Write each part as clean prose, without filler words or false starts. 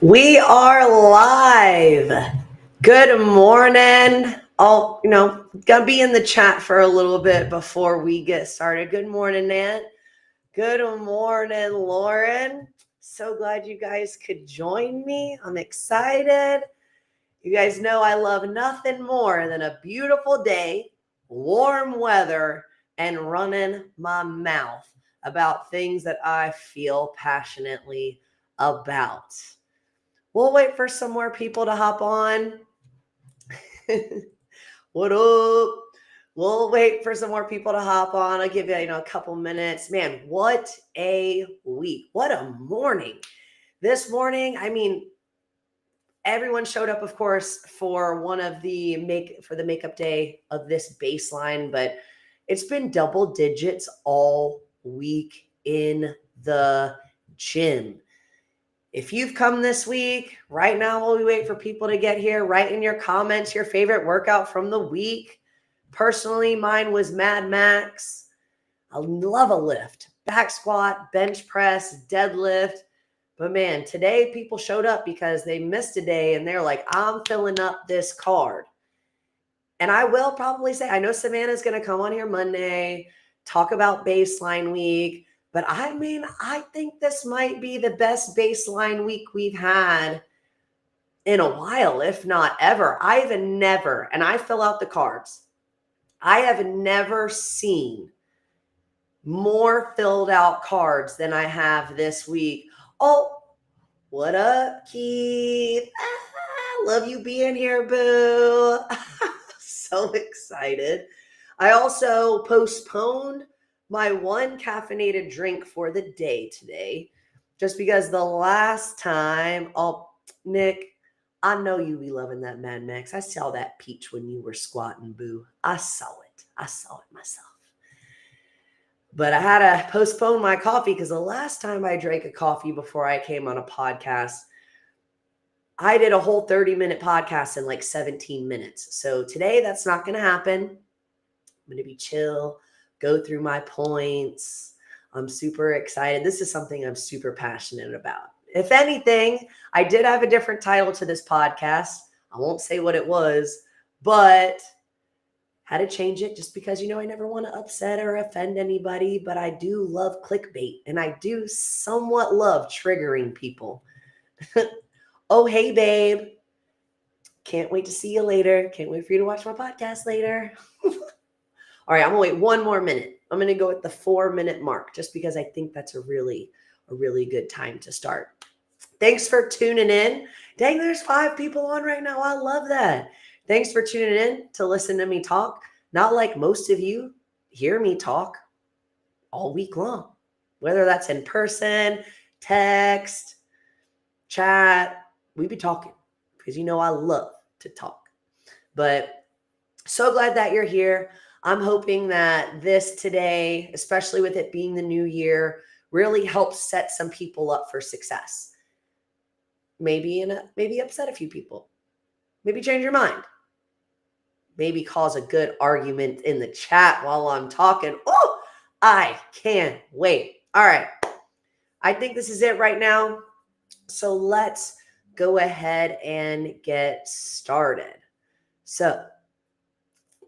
We are live. Good morning. Gonna be in the chat for a little bit before we get started. Good morning, Nat. Good morning, Lauren. So glad you guys could join me. I'm excited. You guys know I love nothing more than a beautiful day, warm weather, and running my mouth about things that I feel passionately about. We'll wait for some more people to hop on. What up? We'll wait for some more people to hop on. I'll give you, a couple minutes. Man, what a week. What a morning. This morning, everyone showed up, of course, for the makeup day of this baseline, but it's been double digits all week in the gym. If you've come this week, right now while we wait for people to get here, write in your comments your favorite workout from the week. Personally, mine was Mad Max. I love a lift, back squat, bench press, deadlift. But man, today people showed up because they missed a day and they're like, I'm filling up this card. And I will probably say, I know Savannah's going to come on here Monday, talk about baseline week. But I think this might be the best baseline week we've had in a while, if not ever. I've never, and I fill out the cards, I have never seen more filled out cards than I have this week. Oh, what up, Keith? Love you being here, boo. So excited. I also postponed my one caffeinated drink for the day today, just because the last time, Nick, I know you be loving that Mad Max. I saw that peach when you were squatting, boo. I saw it myself. But I had to postpone my coffee because the last time I drank a coffee before I came on a podcast, I did a whole 30-minute podcast in like 17 minutes. So today that's not going to happen. I'm going to be chill, go through my points. I'm super excited. This is something I'm super passionate about. If anything, I did have a different title to this podcast. I won't say what it was, but had to change it just because, I never want to upset or offend anybody, but I do love clickbait and I do somewhat love triggering people. Oh, hey, babe. Can't wait to see you later. Can't wait for you to watch my podcast later. All right, I'm going to wait one more minute. I'm going to go at the 4-minute mark just because I think that's a really good time to start. Thanks for tuning in. Dang, there's 5 people on right now. I love that. Thanks for tuning in to listen to me talk. Not like most of you hear me talk all week long, whether that's in person, text, chat. We be talking because I love to talk. But so glad that you're here. I'm hoping that this today, especially with it being the new year, really helps set some people up for success. Maybe upset a few people. Maybe change your mind. Maybe cause a good argument in the chat while I'm talking. Oh, I can't wait. All right. I think this is it right now. So let's go ahead and get started. So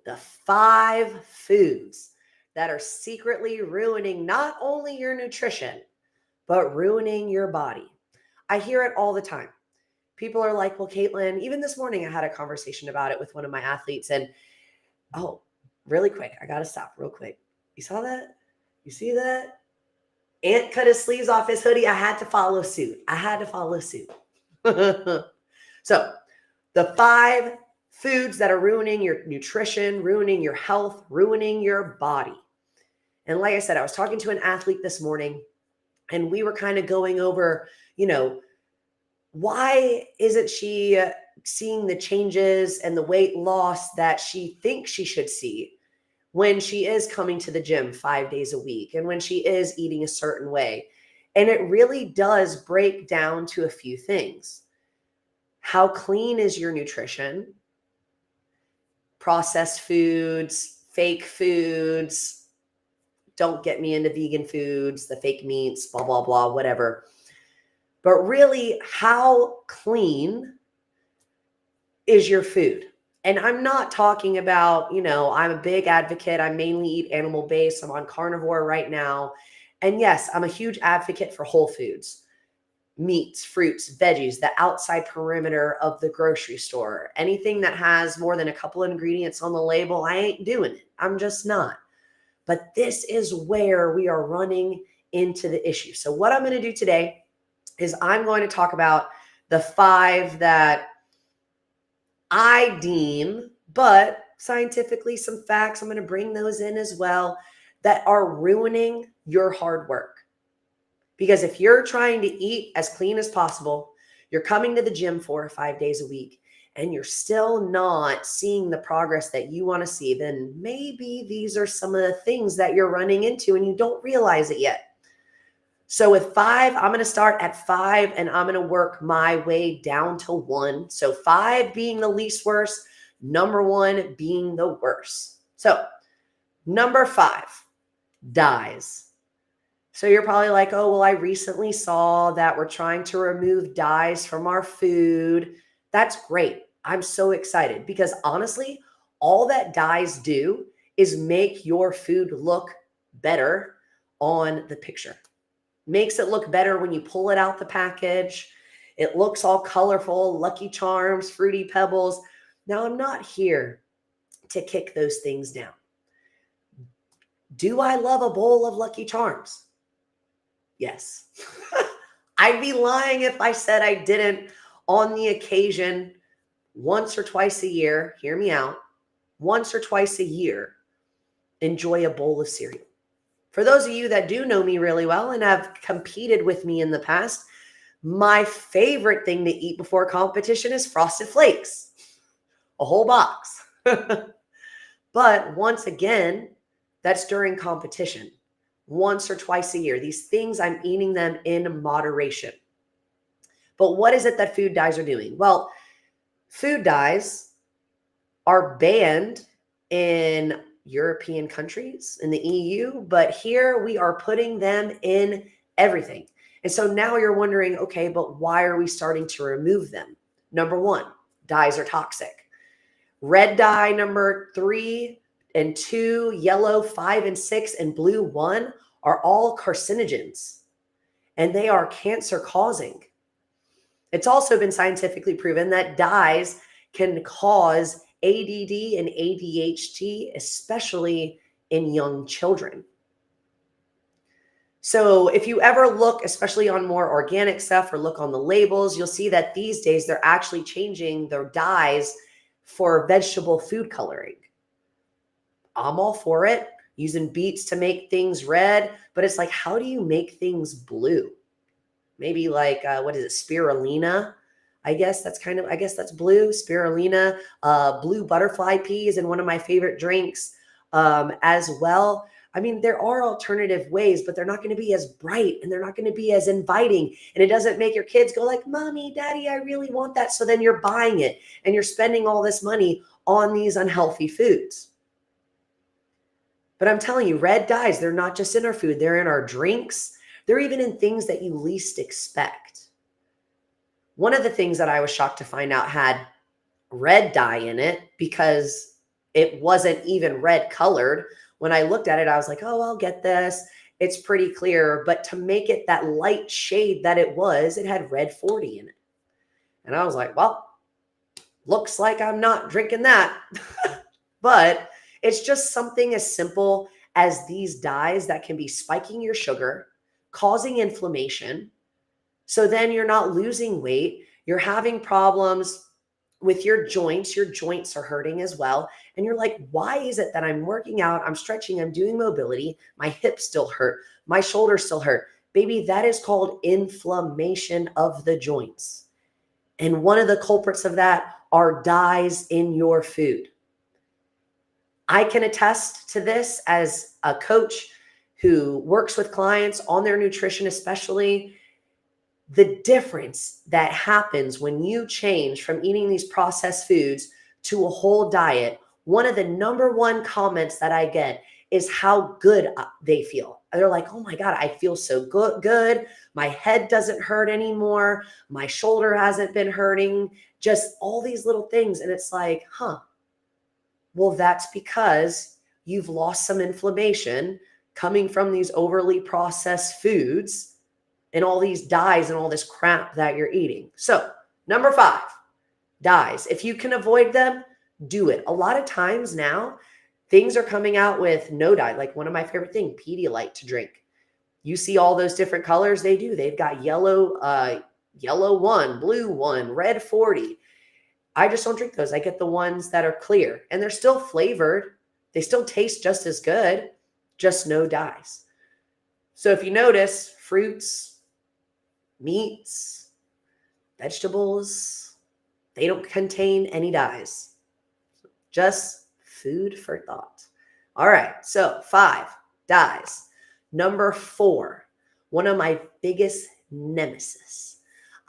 the 5 foods that are secretly ruining not only your nutrition, but ruining your body. I hear it all the time. People are like, well, Caitlin, even this morning I had a conversation about it with one of my athletes and, oh, really quick, I got to stop real quick. You saw that? You see that? Ant cut his sleeves off his hoodie. I had to follow suit. So the 5 foods that are ruining your nutrition, ruining your health, ruining your body. And like I said, I was talking to an athlete this morning and we were kind of going over, why isn't she seeing the changes and the weight loss that she thinks she should see when she is coming to the gym 5 days a week and when she is eating a certain way? And it really does break down to a few things. How clean is your nutrition? Processed foods, fake foods. Don't get me into vegan foods, the fake meats, blah, blah, blah, whatever. but really, how clean is your food? And I'm not talking about, I'm a big advocate. I mainly eat animal based. I'm on carnivore right now. And yes, I'm a huge advocate for whole foods, meats, fruits, veggies, the outside perimeter of the grocery store. Anything that has more than a couple of ingredients on the label, I ain't doing it. I'm just not. But this is where we are running into the issue. So what I'm going to do today is I'm going to talk about the 5 that I deem, but scientifically, some facts, I'm going to bring those in as well, that are ruining your hard work. Because if you're trying to eat as clean as possible, you're coming to the gym 4 or 5 days a week, and you're still not seeing the progress that you want to see, then maybe these are some of the things that you're running into and you don't realize it yet. So with 5, I'm going to start at 5 and I'm going to work my way down to 1. So 5 being the least worst, number 1 being the worst. So number 5, dyes. So you're probably like, oh, well, I recently saw that we're trying to remove dyes from our food. That's great. I'm so excited because honestly, all that dyes do is make your food look better on the picture. Makes it look better when you pull it out the package. It looks all colorful, Lucky Charms, Fruity Pebbles. Now, I'm not here to kick those things down. Do I love a bowl of Lucky Charms? Yes. I'd be lying if I said I didn't on the occasion once or twice a year, hear me out, once or twice a year, enjoy a bowl of cereal. For those of you that do know me really well and have competed with me in the past, my favorite thing to eat before competition is Frosted Flakes, a whole box. But once again, that's during competition. Once or twice a year. These things, I'm eating them in moderation. But what is it that food dyes are doing? Well, food dyes are banned in European countries, in the EU, but here we are putting them in everything. And so now you're wondering, okay, but why are we starting to remove them? Number 1, dyes are toxic. Red dye number 3 and 2, yellow 5 and 6, and blue 1 are all carcinogens, and they are cancer causing. It's also been scientifically proven that dyes can cause ADD and ADHD, especially in young children. So if you ever look, especially on more organic stuff, or look on the labels, you'll see that these days they're actually changing their dyes for vegetable food coloring. I'm all for it, using beets to make things red, but it's like, how do you make things blue? Maybe like, what is it, spirulina? I guess that's blue, spirulina. Blue butterfly pea is in one of my favorite drinks as well. I mean, there are alternative ways, but they're not going to be as bright and they're not going to be as inviting. And it doesn't make your kids go like, Mommy, Daddy, I really want that. So then you're buying it and you're spending all this money on these unhealthy foods. But I'm telling you, red dyes, they're not just in our food. They're in our drinks. They're even in things that you least expect. One of the things that I was shocked to find out had red dye in it because it wasn't even red colored. When I looked at it, I was like, oh, I'll get this. It's pretty clear. But to make it that light shade that it was, it had red 40 in it. And I was like, well, looks like I'm not drinking that. But it's just something as simple as these dyes that can be spiking your sugar, causing inflammation. So then you're not losing weight. You're having problems with your joints. Your joints are hurting as well. And you're like, why is it that I'm working out, I'm stretching, I'm doing mobility, my hips still hurt, my shoulders still hurt? Baby, that is called inflammation of the joints. And one of the culprits of that are dyes in your food. I can attest to this as a coach who works with clients on their nutrition, especially. The difference that happens when you change from eating these processed foods to a whole diet, one of the number 1 comments that I get is how good they feel. they're like, oh my God, I feel so good. My head doesn't hurt anymore. My shoulder hasn't been hurting. Just all these little things. And it's like, well, that's because you've lost some inflammation coming from these overly processed foods and all these dyes and all this crap that you're eating. So, number 5, dyes. If you can avoid them, do it. A lot of times now, things are coming out with no dye. Like one of my favorite things, Pedialyte to drink. You see all those different colors they do. They've got yellow 1, blue 1, red 40. I just don't drink those. I get the ones that are clear and they're still flavored. They still taste just as good, just no dyes. So if you notice, fruits, meats, vegetables, they don't contain any dyes. Just food for thought. All right. So 5, dyes. Number 4, one of my biggest nemesis.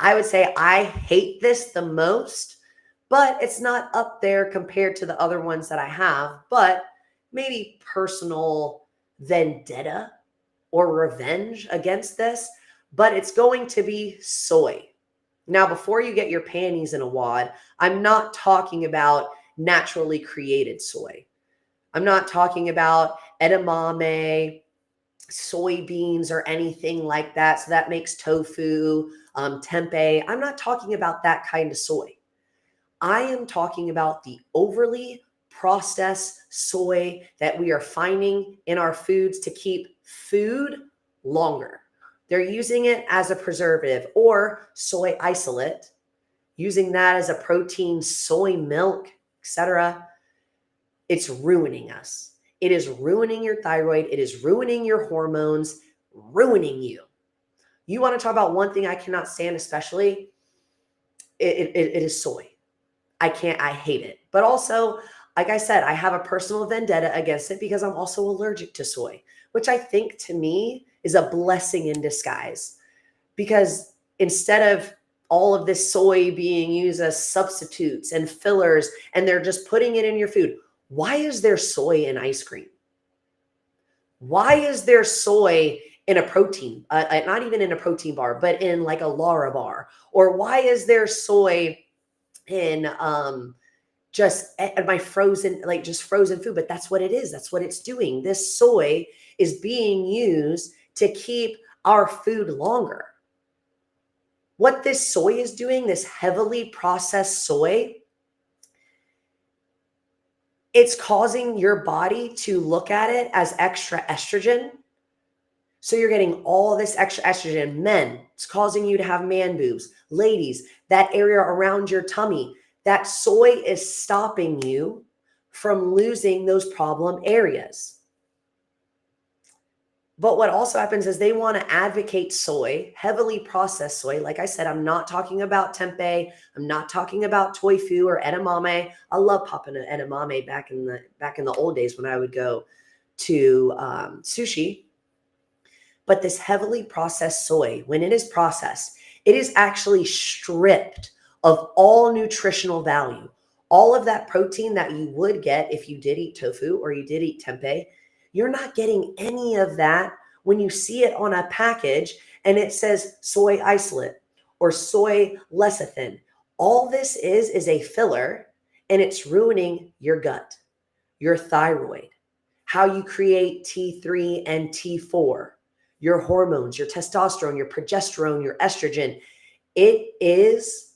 I would say I hate this the most, but it's not up there compared to the other ones that I have, but maybe personal vendetta or revenge against this, but it's going to be soy. Now, before you get your panties in a wad, I'm not talking about naturally created soy. I'm not talking about edamame, soybeans, or anything like that. So that makes tofu, tempeh. I'm not talking about that kind of soy. I am talking about the overly processed soy that we are finding in our foods to keep food longer. They're using it as a preservative or soy isolate, using that as a protein, soy milk, etc. It's ruining us. It is ruining your thyroid. It is ruining your hormones, ruining you. You want to talk about one thing I cannot stand, especially, it is soy. I hate it. But also, like I said, I have a personal vendetta against it because I'm also allergic to soy, which I think to me is a blessing in disguise. Because instead of all of this soy being used as substitutes and fillers, and they're just putting it in your food, why is there soy in ice cream? Why is there soy in a protein, not even in a protein bar, but in like a Lara bar? Or why is there soy in just my frozen, like just frozen food? But that's what it is. That's what it's doing. This soy is being used to keep our food longer. What this soy is doing, this heavily processed soy, it's causing your body to look at it as extra estrogen. So you're getting all this extra estrogen. Men, it's causing you to have man boobs. Ladies, that area around your tummy, that soy is stopping you from losing those problem areas. But what also happens is they want to advocate soy, heavily processed soy. Like I said, I'm not talking about tempeh. I'm not talking about tofu or edamame. I love popping an edamame back in the old days when I would go to sushi. But this heavily processed soy, when it is processed, it is actually stripped of all nutritional value. All of that protein that you would get if you did eat tofu or you did eat tempeh, you're not getting any of that when you see it on a package and it says soy isolate or soy lecithin. All this is a filler, and it's ruining your gut, your thyroid, how you create T3 and T4, your hormones, your testosterone, your progesterone, your estrogen. It is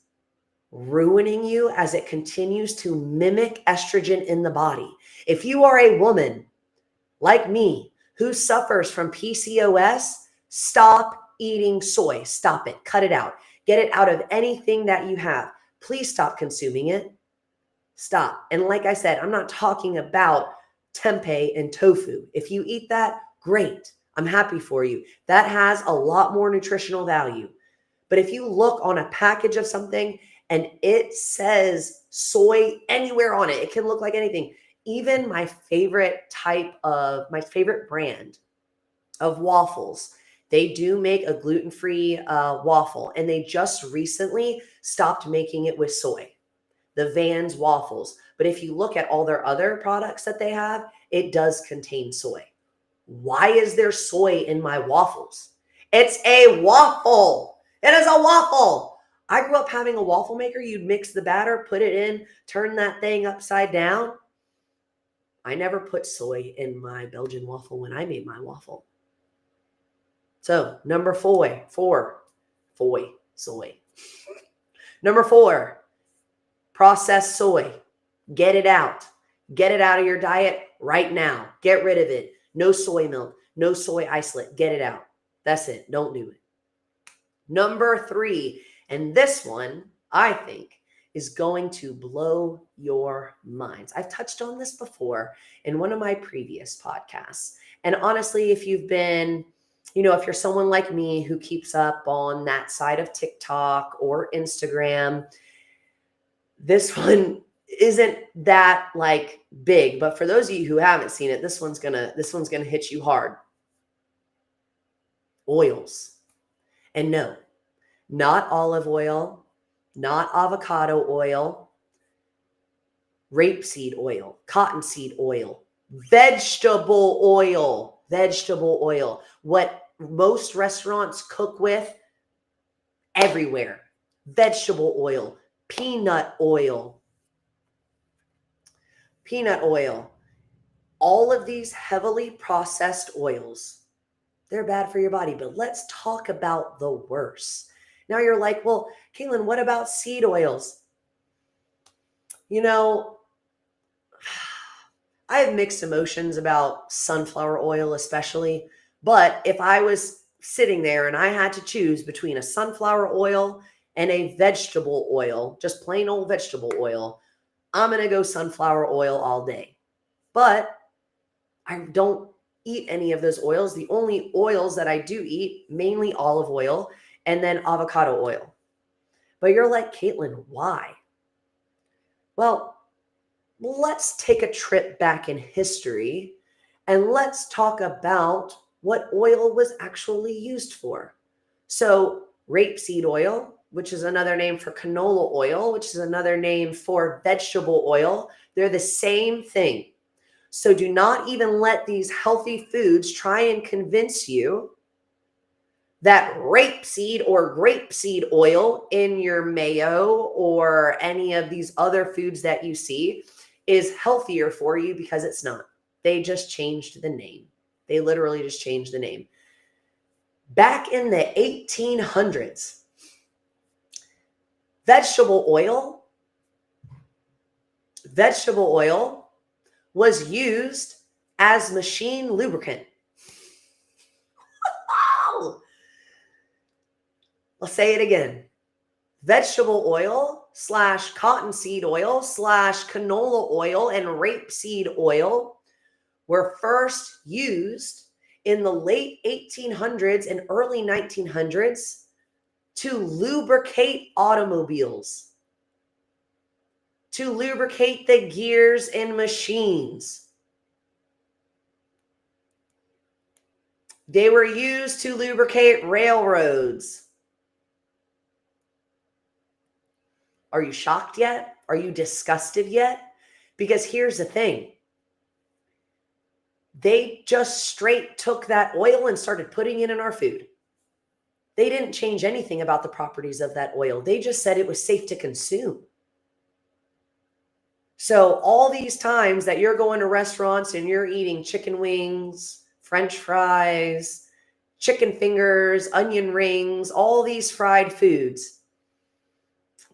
ruining you as it continues to mimic estrogen in the body. If you are a woman like me who suffers from PCOS, stop eating soy. Stop it. Cut it out. Get it out of anything that you have. Please stop consuming it. Stop. And like I said, I'm not talking about tempeh and tofu. If you eat that, great. I'm happy for you. That has a lot more nutritional value. But if you look on a package of something and it says soy anywhere on it, it can look like anything. Even my favorite brand of waffles, they do make a gluten-free waffle, and they just recently stopped making it with soy, the Vans waffles. But if you look at all their other products that they have, it does contain soy. Why is there soy in my waffles? It's a waffle. It is a waffle. I grew up having a waffle maker. You'd mix the batter, put it in, turn that thing upside down. I never put soy in my Belgian waffle when I made my waffle. So number four, soy. Number 4, processed soy. Get it out. Get it out of your diet right now. Get rid of it. No soy milk, no soy isolate. Get it out. That's it. Don't do it. Number 3, and this one, I think, is going to blow your minds. I've touched on this before in one of my previous podcasts. And honestly, if you've been, if you're someone like me who keeps up on that side of TikTok or Instagram, this one isn't that like big, but for those of you who haven't seen it, this one's gonna hit you hard. Oils. And no, not olive oil, not avocado oil, rapeseed oil, cottonseed oil, vegetable oil. What most restaurants cook with everywhere. Vegetable oil, peanut oil. All of these heavily processed oils, they're bad for your body. But let's talk about the worst. Now you're like, well, Caitlin, what about seed oils? I have mixed emotions about sunflower oil especially. But if I was sitting there and I had to choose between a sunflower oil and a vegetable oil, just plain old vegetable oil, I'm going to go sunflower oil all day. But I don't eat any of those oils. The only oils that I do eat, mainly olive oil and then avocado oil. But you're like, Caitlin, why? Well, let's take a trip back in history and let's talk about what oil was actually used for. So rapeseed oil, which is another name for canola oil, which is another name for vegetable oil, they're the same thing. So do not even let these healthy foods try and convince you that rapeseed or grapeseed oil in your mayo or any of these other foods that you see is healthier for you, because it's not. They just changed the name. They literally just changed the name. Back in the 1800s, vegetable oil was used as machine lubricant. I'll say it again. Vegetable oil / cottonseed oil / canola oil and rapeseed oil were first used in the late 1800s and early 1900s to lubricate automobiles, to lubricate the gears in machines. They were used to lubricate railroads. Are you shocked yet? Are you disgusted yet? Because here's the thing. They just straight took that oil and started putting it in our food. They didn't change anything about the properties of that oil. They just said it was safe to consume. So all these times that you're going to restaurants and you're eating chicken wings, French fries, chicken fingers, onion rings, all these fried foods,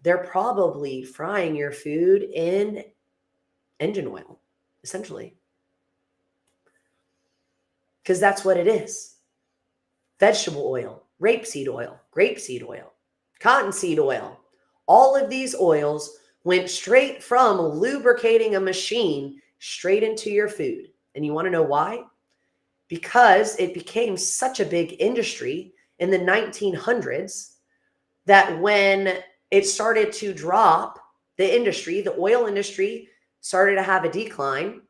they're probably frying your food in engine oil, essentially. Because that's what it is. Vegetable oil, rapeseed oil, grapeseed oil, cottonseed oil. All of these oils went straight from lubricating a machine straight into your food. And you want to know why? Because it became such a big industry in the 1900s that when it started to drop, the oil industry started to have a decline.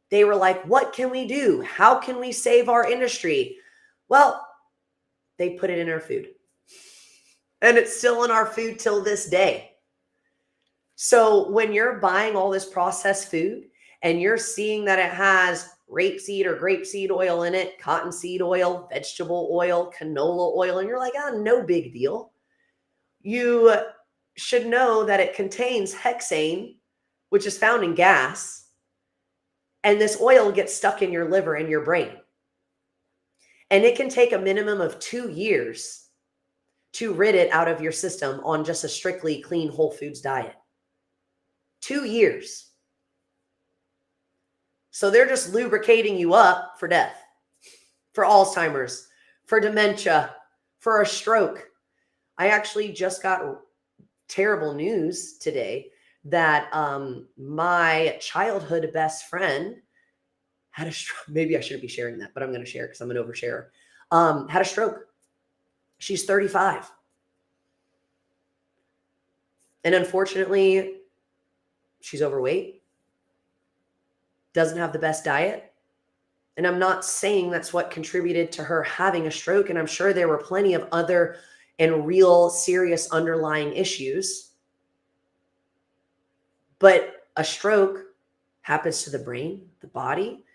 They were like, what can we do? How can we save our industry? Well, they put it in our food. And it's still in our food till this day. So when you're buying all this processed food and you're seeing that it has rapeseed or grapeseed oil in it, cottonseed oil, vegetable oil, canola oil, and you're like, no big deal. You should know that it contains hexane, which is found in gas, and this oil gets stuck in your liver and your brain. And it can take a minimum of 2 years to rid it out of your system on just a strictly clean whole foods diet. 2 years. So they're just lubricating you up for death, for Alzheimer's, for dementia, for a stroke. I actually just got terrible news today that my childhood best friend had a stroke. Maybe I shouldn't be sharing that, but I'm going to share it because I'm an oversharer. Had a stroke. She's 35. And unfortunately, she's overweight, doesn't have the best diet. And I'm not saying that's what contributed to her having a stroke. And I'm sure there were plenty of other and real serious underlying issues. But a stroke happens to the brain, the body,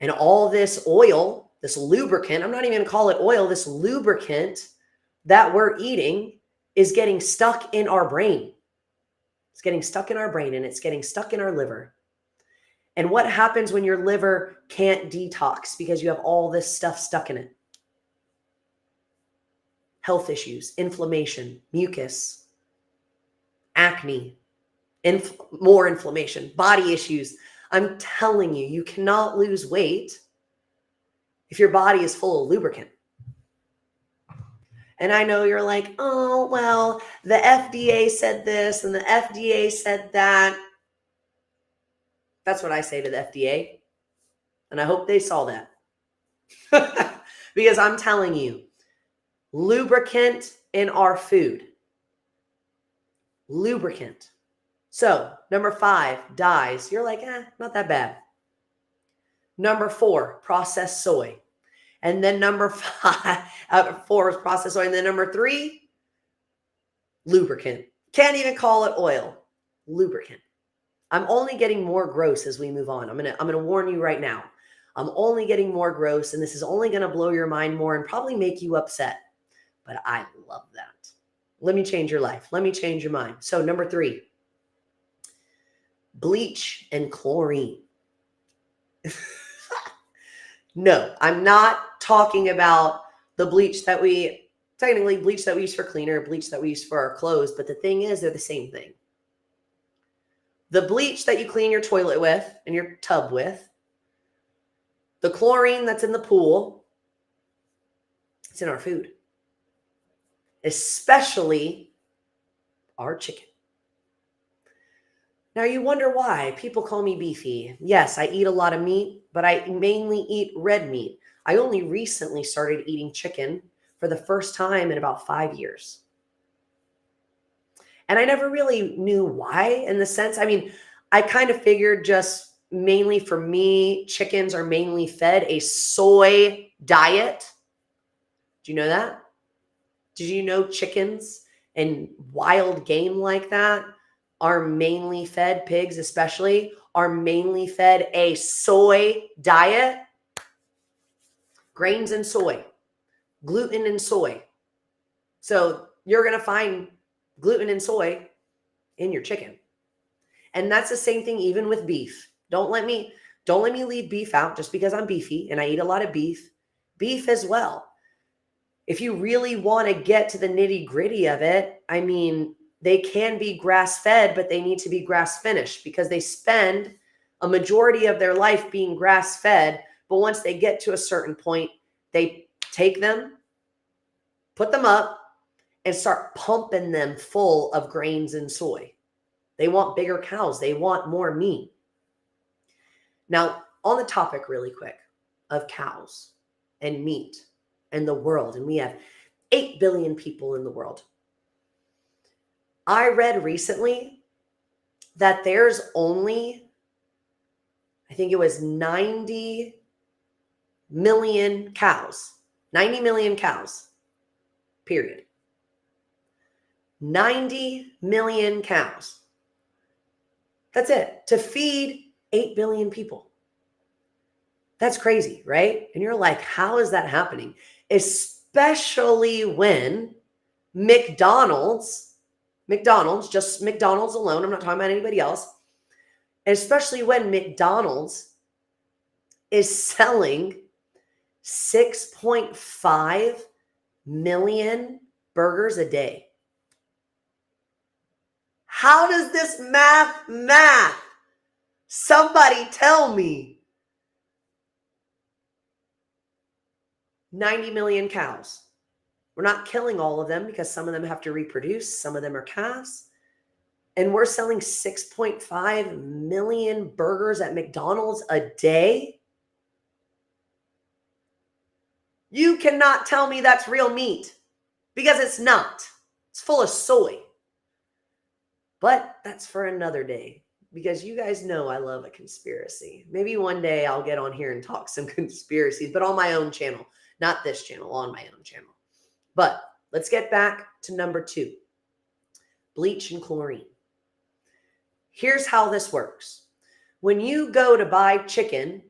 and all this oil, this lubricant, I'm not even going to call it oil, this lubricant that we're eating is getting stuck in our brain. It's getting stuck in our brain and it's getting stuck in our liver. And what happens when your liver can't detox because you have all this stuff stuck in it? Health issues, inflammation, mucus, acne, more inflammation, body issues. I'm telling you, you cannot lose weight if your body is full of lubricant. And I know you're like, oh, well, the FDA said this and the FDA said that. That's what I say to the FDA. And I hope they saw that. Because I'm telling you, lubricant in our food. Lubricant. So, number 5, dyes. You're like, not that bad. Number 4, processed soy. And then number 4 is processed soy. And then number 3, lubricant. Can't even call it oil. Lubricant. I'm only getting more gross as we move on. I'm gonna warn you right now. I'm only getting more gross, and this is only gonna blow your mind more and probably make you upset. But I love that. Let me change your life. Let me change your mind. So number 3, bleach and chlorine. No, I'm not talking about the bleach that we use for cleaner, bleach that we use for our clothes. But the thing is, they're the same thing. The bleach that you clean your toilet with and your tub with, the chlorine that's in the pool, it's in our food, especially our chicken. Now you wonder why people call me beefy. Yes, I eat a lot of meat, but I mainly eat red meat. I only recently started eating chicken for the first time in about 5 years. And I never really knew why, in the sense, I kind of figured just mainly for me, chickens are mainly fed a soy diet. Do you know that? Did you know chickens and wild game like that are mainly fed, pigs especially, are mainly fed a soy diet? Grains and soy, gluten and soy. So you're going to find gluten and soy in your chicken. And that's the same thing even with beef. Don't let me leave beef out just because I'm beefy and I eat a lot of beef. Beef as well. If you really want to get to the nitty-gritty of it, they can be grass-fed, but they need to be grass-finished because they spend a majority of their life being grass-fed. But once they get to a certain point, they take them, put them up, and start pumping them full of grains and soy. They want bigger cows. They want more meat. Now, on the topic really quick of cows and meat and the world, and we have 8 billion people in the world. I read recently that there's only, I think it was 90 million cows. 90 million cows, period. 90 million cows. That's it, to feed 8 billion people. That's crazy, right? And you're like, how is that happening? Especially when McDonald's, just McDonald's alone, I'm not talking about anybody else, especially when McDonald's is selling 6.5 million burgers a day. How does this math? Somebody tell me. 90 million cows. We're not killing all of them because some of them have to reproduce. Some of them are calves. And we're selling 6.5 million burgers at McDonald's a day. You cannot tell me that's real meat, because it's not. It's full of soy. But that's for another day, because you guys know I love a conspiracy. Maybe one day I'll get on here and talk some conspiracies, but on my own channel, not this channel, on my own channel. But let's get back to number 2, bleach and chlorine. Here's how this works. When you go to buy chicken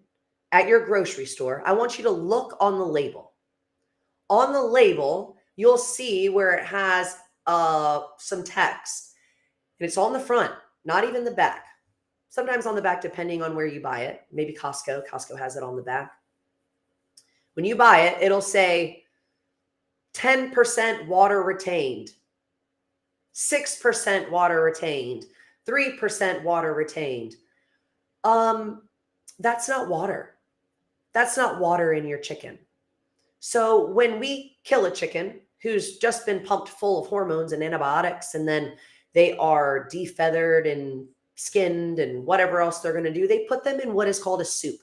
at your grocery store, I want you to look on the label. On the label, you'll see where it has some text. And it's on the front, not even the back. Sometimes on the back, depending on where you buy it. Maybe Costco. Costco has it on the back. When you buy it, it'll say 10% water retained, 6% water retained, 3% water retained. That's not water. That's not water in your chicken. So when we kill a chicken who's just been pumped full of hormones and antibiotics, and then they are defeathered and skinned and whatever else they're going to do, they put them in what is called a soup.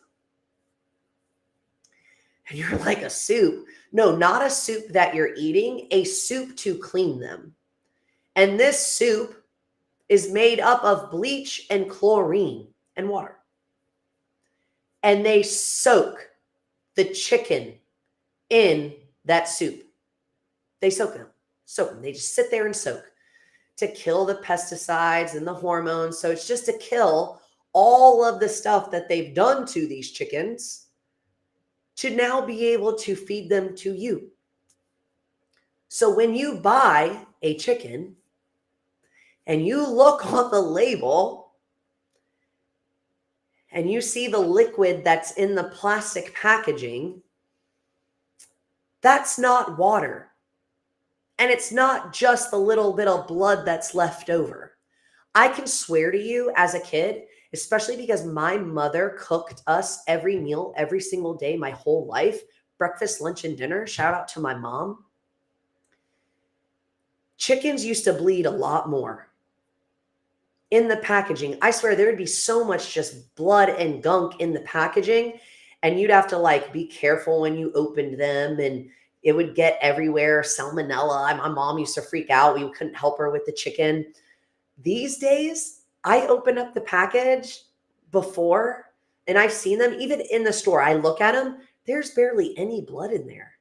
And you're like, a soup? No, not a soup that you're eating, a soup to clean them. And this soup is made up of bleach and chlorine and water. And they soak the chicken in that soup. They soak them. They just sit there and soak to kill the pesticides and the hormones. So it's just to kill all of the stuff that they've done to these chickens to now be able to feed them to you. So when you buy a chicken and you look on the label and you see the liquid that's in the plastic packaging, that's not water. And it's not just the little bit of blood that's left over. I can swear to you, as a kid, especially because my mother cooked us every meal, every single day, my whole life, breakfast, lunch, and dinner. Shout out to my mom. Chickens used to bleed a lot more in the packaging. I swear there would be so much just blood and gunk in the packaging, and you'd have to be careful when you opened them, and it would get everywhere. Salmonella. My mom used to freak out. We couldn't help her with the chicken. These days, I open up the package before, and I've seen them even in the store. I look at them. There's barely any blood in there.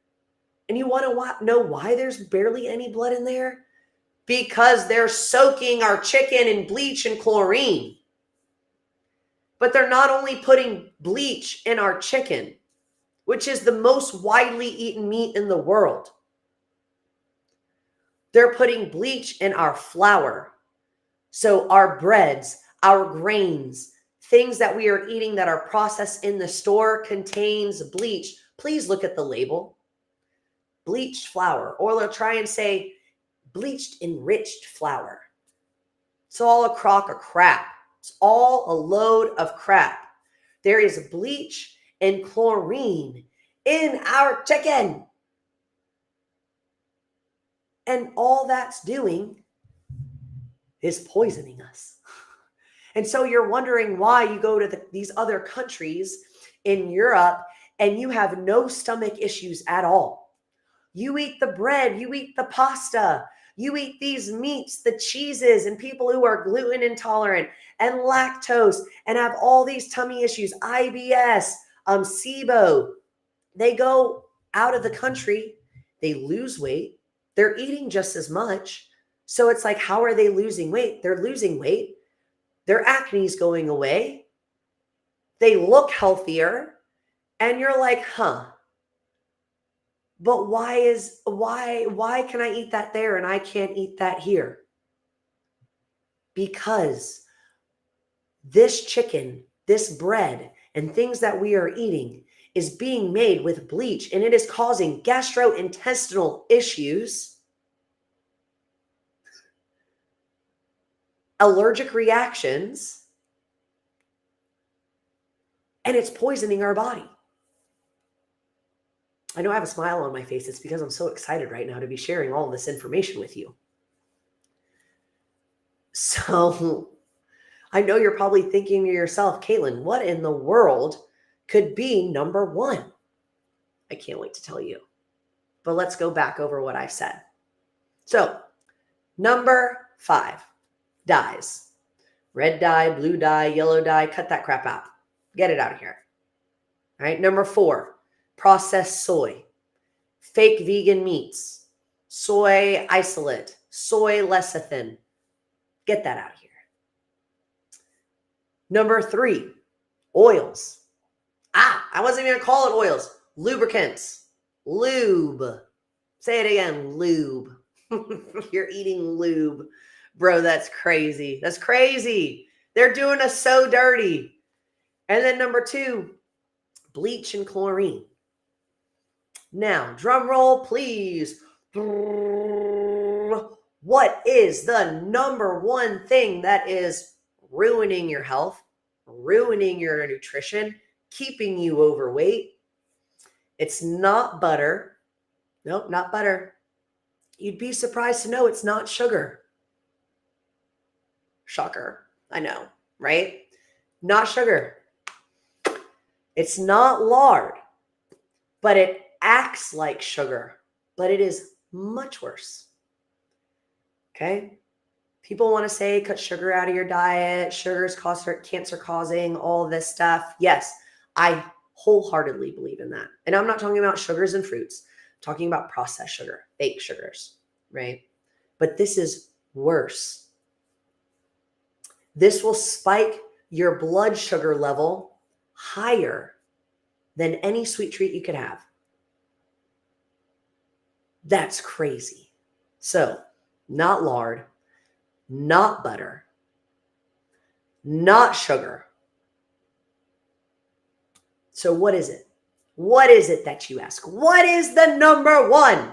And you want to know why there's barely any blood in there? Because they're soaking our chicken in bleach and chlorine. But they're not only putting bleach in our chicken, which is the most widely eaten meat in the world. They're putting bleach in our flour. So our breads, our grains, things that we are eating that are processed in the store contains bleach. Please look at the label. Bleached flour. Or they'll try and say bleached enriched flour. It's all a crock of crap. It's all a load of crap. There is bleach and chlorine in our chicken. And all that's doing is poisoning us. And so you're wondering why you go to these other countries in Europe and you have no stomach issues at all. You eat the bread, you eat the pasta, you eat these meats, the cheeses, and people who are gluten intolerant and lactose and have all these tummy issues, IBS, SIBO. They go out of the country, they lose weight, they're eating just as much. So it's like, how are they losing weight? They're losing weight. Their acne is going away. They look healthier. And you're like, huh, but why can I eat that there and I can't eat that here? Because this chicken, this bread, and things that we are eating is being made with bleach, and it is causing gastrointestinal issues, allergic reactions, and it's poisoning our body. I know I have a smile on my face. It's because I'm so excited right now to be sharing all this information with you. So I know you're probably thinking to yourself, Caitlin, what in the world could be number one? I can't wait to tell you. But let's go back over what I said. So, number 5, dyes. Red dye, blue dye, yellow dye, cut that crap out. Get it out of here. All right. Number 4, processed soy, fake vegan meats, soy isolate, soy lecithin. Get that out of here. Number 3, oils. I wasn't even going to call it oils. Lubricants. Lube. Say it again, lube. You're eating lube. Bro, that's crazy. That's crazy. They're doing us so dirty. And then number 2, bleach and chlorine. Now, drum roll, please. What is the number one thing that is ruining your health, ruining your nutrition, keeping you overweight? It's not butter. Nope, not butter. You'd be surprised to know it's not sugar. Shocker. I know, right? Not sugar. It's not lard, but it acts like sugar, but it is much worse. Okay? People want to say cut sugar out of your diet, sugar is cancer causing, all this stuff. Yes, I wholeheartedly believe in that. And I'm not talking about sugars and fruits. I'm talking about processed sugar, fake sugars, right? But this is worse. This will spike your blood sugar level higher than any sweet treat you could have. That's crazy. So, not lard, not butter, not sugar. So what is it? What is it that you ask? What is the number one?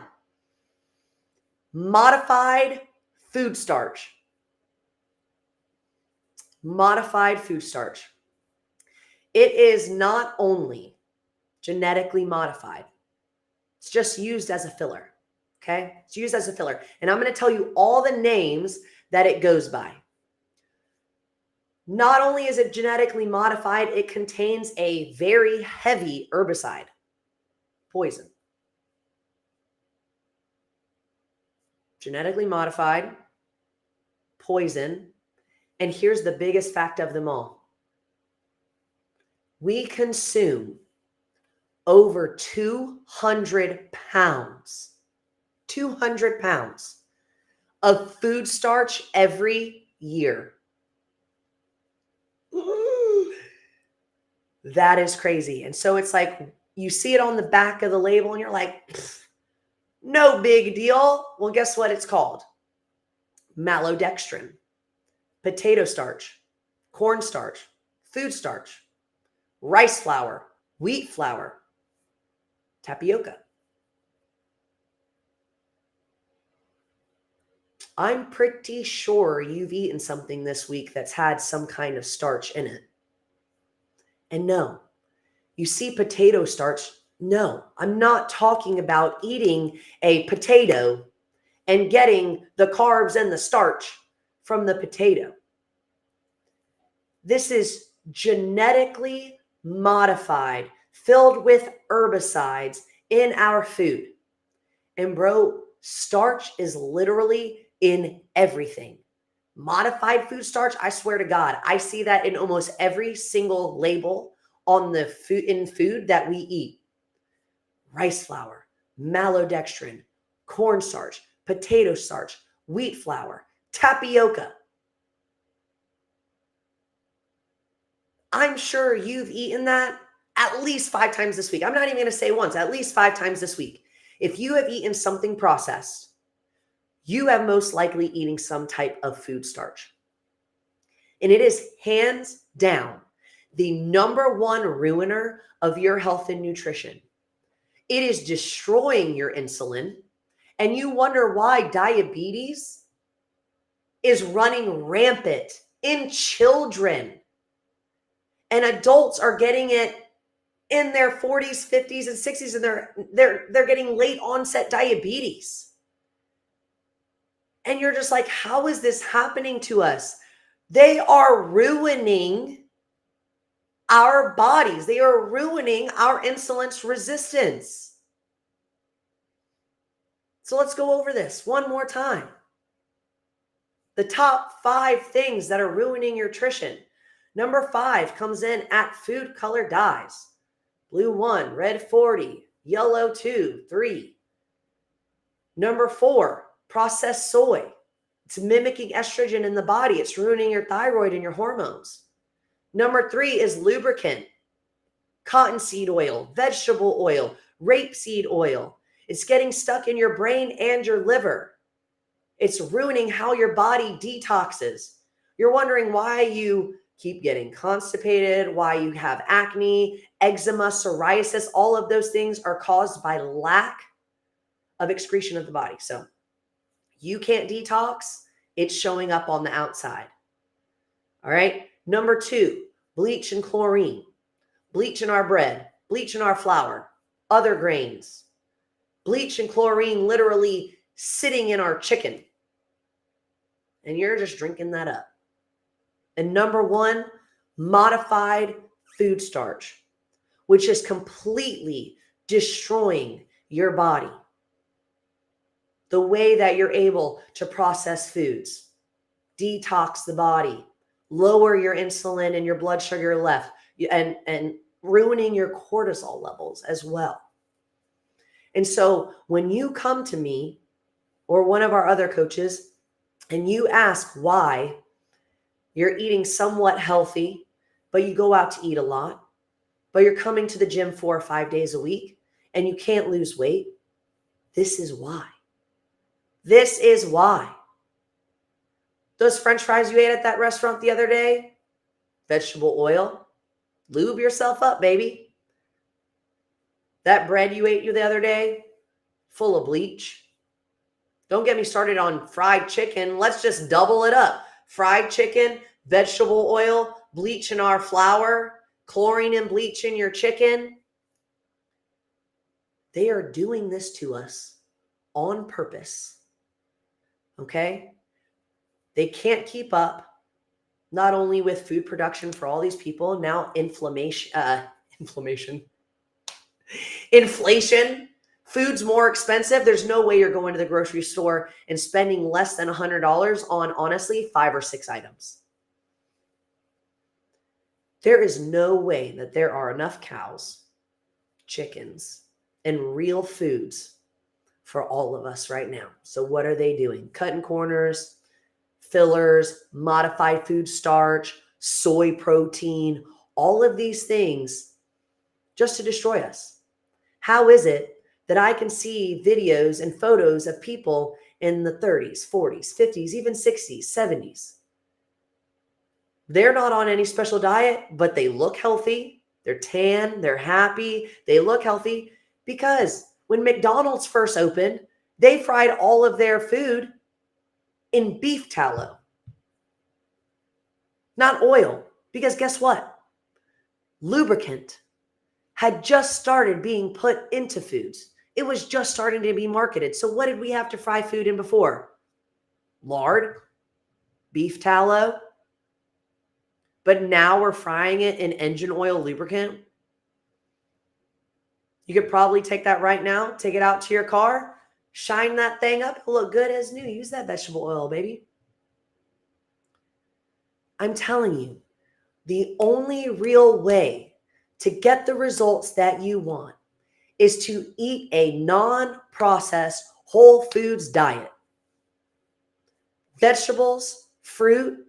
Modified food starch. Modified food starch. It is not only genetically modified, it's just used as a filler. Okay? It's used as a filler. And I'm going to tell you all the names that it goes by. Not only is it genetically modified, it contains a very heavy herbicide, poison. Genetically modified, poison, and here's the biggest fact of them all. We consume over 200 pounds of food starch every year. That is crazy. And so it's like you see it on the back of the label and you're like, no big deal. Well, guess what it's called? Maltodextrin, potato starch, cornstarch, food starch, rice flour, wheat flour, tapioca. I'm pretty sure you've eaten something this week that's had some kind of starch in it. And no, you see potato starch. No, I'm not talking about eating a potato and getting the carbs and the starch from the potato. This is genetically modified, filled with herbicides in our food. And bro, starch is literally in everything. Modified food starch, I swear to God, I see that in almost every single label on the food that we eat. Rice flour, maltodextrin, cornstarch, potato starch, wheat flour, tapioca. I'm sure you've eaten that at least 5 times this week. I'm not even going to say once, at least 5 times this week. If you have eaten something processed, you have most likely eating some type of food starch. And it is hands down the number one ruiner of your health and nutrition. It is destroying your insulin. And you wonder why diabetes is running rampant in children. And adults are getting it in their 40s, 50s, and 60s, and they're getting late onset diabetes. And you're just like, how is this happening to us? They are ruining our bodies. They are ruining our insulin resistance. So let's go over this one more time. The top 5 things that are ruining your nutrition. Number 5 comes in at food color dyes. Blue 1, red 40, yellow 2, 3. Number 4, processed soy. It's mimicking estrogen in the body. It's ruining your thyroid and your hormones. Number 3 is lubricant. Cottonseed oil, vegetable oil, rapeseed oil. It's getting stuck in your brain and your liver. It's ruining how your body detoxes. You're wondering why you keep getting constipated, why you have acne, eczema, psoriasis. All of those things are caused by lack of excretion of the body. So you can't detox. It's showing up on the outside. All right. Number 2, bleach and chlorine. Bleach in our bread, bleach in our flour, other grains. Bleach and chlorine literally sitting in our chicken. And you're just drinking that up. And number 1, modified food starch, which is completely destroying your body. The way that you're able to process foods, detox the body, lower your insulin and your blood sugar left, and ruining your cortisol levels as well. And so when you come to me or one of our other coaches and you ask why you're eating somewhat healthy, but you go out to eat a lot, but you're coming to the gym 4 or 5 days a week and you can't lose weight, this is why. This is why. Those French fries you ate at that restaurant the other day, vegetable oil, lube yourself up, baby. That bread you ate the other day, full of bleach. Don't get me started on fried chicken. Let's just double it up. Fried chicken, vegetable oil, bleach in our flour, chlorine and bleach in your chicken. They are doing this to us on purpose. Okay? They can't keep up, not only with food production for all these people, now inflation. Food's more expensive. There's no way you're going to the grocery store and spending less than $100 on, honestly, 5 or 6 items. There is no way that there are enough cows, chickens, and real foods for all of us right now. So what are they doing? Cutting corners, fillers, modified food starch, soy protein, all of these things just to destroy us. How is it that I can see videos and photos of people in the 30s, 40s, 50s, even 60s, 70s? They're not on any special diet, but they look healthy. They're tan, they're happy, they look healthy because when McDonald's first opened, they fried all of their food in beef tallow, not oil. Because guess what? Lubricant had just started being put into foods. It was just starting to be marketed. So what did we have to fry food in before? Lard, beef tallow. But now we're frying it in engine oil lubricant. You could probably take that right now, take it out to your car, shine that thing up, it'll look good as new. Use that vegetable oil, baby. I'm telling you, the only real way to get the results that you want is to eat a non-processed whole foods diet. Vegetables, fruit.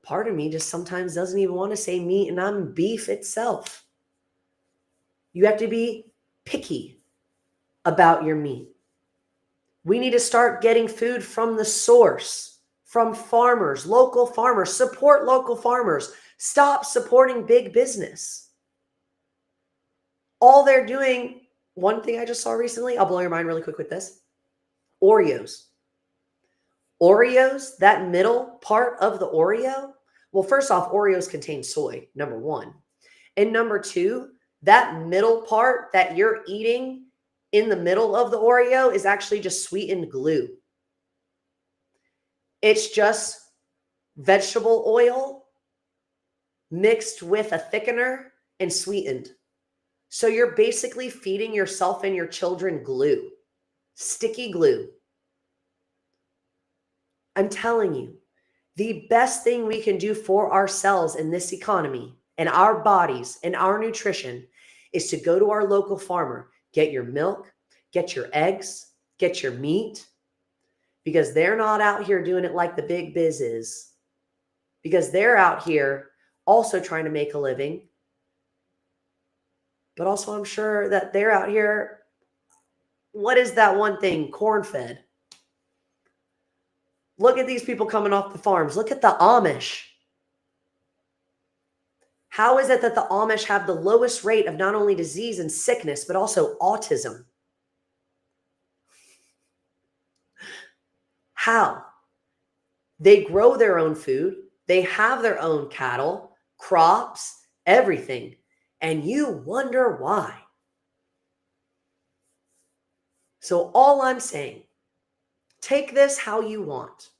Part of me just sometimes doesn't even want to say meat, and I'm beef itself. You have to be picky about your meat. We need to start getting food from the source, from farmers, local farmers. Support local farmers. Stop supporting big business. All they're doing, one thing I just saw recently, I'll blow your mind really quick with this. Oreos. Oreos, that middle part of the Oreo. Well, first off, Oreos contain soy, number one. And number two, that middle part that you're eating in the middle of the Oreo is actually just sweetened glue. It's just vegetable oil mixed with a thickener and sweetened. So you're basically feeding yourself and your children glue, sticky glue. I'm telling you, the best thing we can do for ourselves in this economy and our bodies and our nutrition is to go to our local farmer, get your milk, get your eggs, get your meat, because they're not out here doing it like the big biz is, because they're out here also trying to make a living. But also I'm sure that they're out here, what is that one thing? Corn-fed. Look at these people coming off the farms. Look at the Amish. How is it that the Amish have the lowest rate of not only disease and sickness, but also autism? How? They grow their own food. They have their own cattle, crops, everything. And you wonder why. So all I'm saying, take this how you want.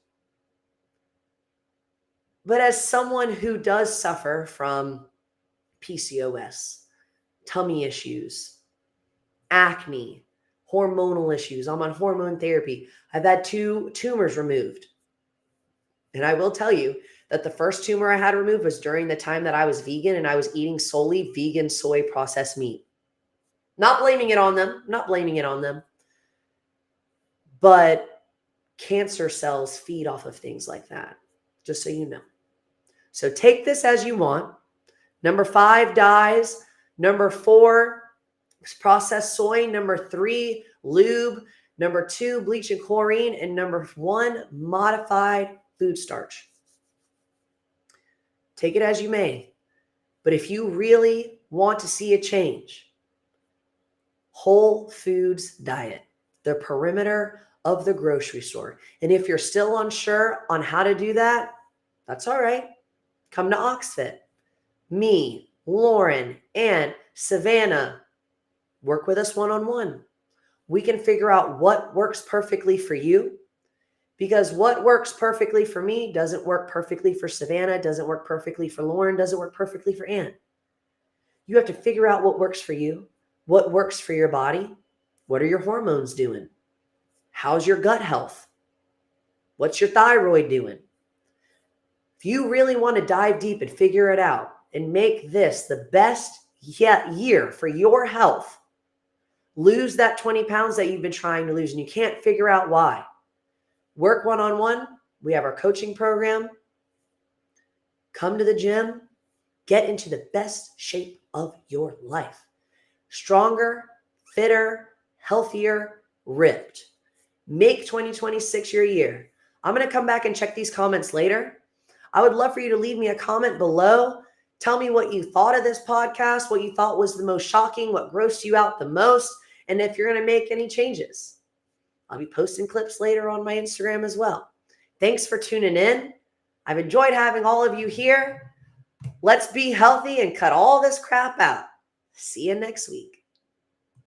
But as someone who does suffer from PCOS, tummy issues, acne, hormonal issues, I'm on hormone therapy. I've had 2 tumors removed. And I will tell you that the first tumor I had removed was during the time that I was vegan and I was eating solely vegan soy processed meat. Not blaming it on them. But cancer cells feed off of things like that, just so you know. So take this as you want. Number 5, dyes. Number 4, processed soy. Number 3, lube. Number 2, bleach and chlorine. And number 1, modified food starch. Take it as you may. But if you really want to see a change, whole foods diet, the perimeter of the grocery store. And if you're still unsure on how to do that, that's all right. Come to Oxfit. Me, Lauren, and Savannah work with us one-on-one. We can figure out what works perfectly for you, because what works perfectly for me doesn't work perfectly for Savannah, doesn't work perfectly for Lauren, doesn't work perfectly for Ann. You have to figure out what works for you, what works for your body. What are your hormones doing? How's your gut health? What's your thyroid doing? If you really want to dive deep and figure it out and make this the best year for your health, lose that 20 pounds that you've been trying to lose and you can't figure out why. Work one-on-one. We have our coaching program. Come to the gym. Get into the best shape of your life. Stronger, fitter, healthier, ripped. Make 2026 your year. I'm going to come back and check these comments later. I would love for you to leave me a comment below. Tell me what you thought of this podcast, what you thought was the most shocking, what grossed you out the most, and if you're going to make any changes. I'll be posting clips later on my Instagram as well. Thanks for tuning in. I've enjoyed having all of you here. Let's be healthy and cut all this crap out. See you next week.